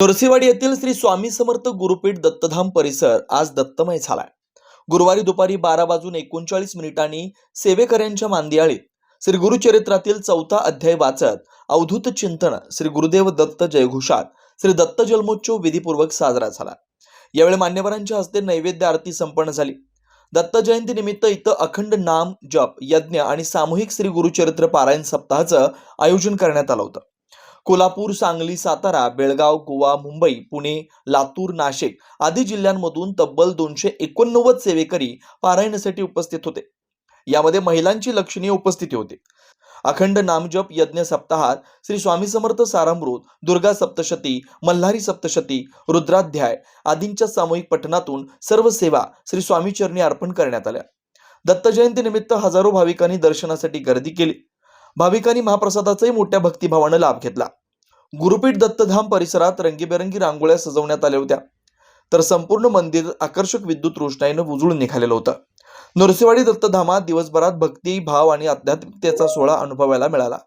नरसिंहवाडी येथील श्री स्वामी समर्थ गुरुपीठ दत्तधाम परिसर आज दत्तमय झालाय। गुरुवारी दुपारी 12:39 सेवेकऱ्यांच्या मांदियाळीत श्री गुरुचरित्रातील 4था अध्याय वाचत अवधूत चिंतन श्री गुरुदेव दत्त जयघोषात श्री दत्त जन्मोत्सव विधीपूर्वक साजरा झाला। यावेळी मान्यवरांच्या हस्ते नैवेद्य आरती संपन्न झाली। दत्त जयंती निमित्त इथं अखंड नाम जप यज्ञ आणि सामूहिक श्री गुरुचरित्र पारायण सप्ताहाचं आयोजन करण्यात आलं होतं। कोल्हापूर, सांगली, सातारा, बेळगाव, गोवा, मुंबई, पुणे, लातूर, नाशिक आदी जिल्ह्यांमधून तब्बल 289 सेवेकरी पारायणासाठी उपस्थित होते। यामध्ये महिलांची लक्षणीय उपस्थिती होती। अखंड नामजप यज्ञ सप्ताहात श्री स्वामी समर्थ सारामृत, दुर्गा सप्तशती, मल्हारी सप्तशती, रुद्राध्याय आदींच्या सामूहिक पठणातून सर्व सेवा श्री स्वामी चरणी अर्पण करण्यात आल्या। दत्त जयंती निमित्त हजारो भाविकांनी दर्शनासाठी गर्दी केली। भाविकांनी महाप्रसादाचाही मोठ्या भक्तिभावाने लाभ घेतला। गुरुपीठ दत्तधाम परिसरात रंगीबेरंगी रांगोळ्या सजवण्यात आल्या होत्या, तर संपूर्ण मंदिर आकर्षक विद्युत रोषणाईने उजळून निघालेलं होतं। नरसिंहवाडी दत्तधामात दिवसभरात भक्ती, भाव आणि आध्यात्मिकतेचा सोहळा अनुभवायला मिळाला।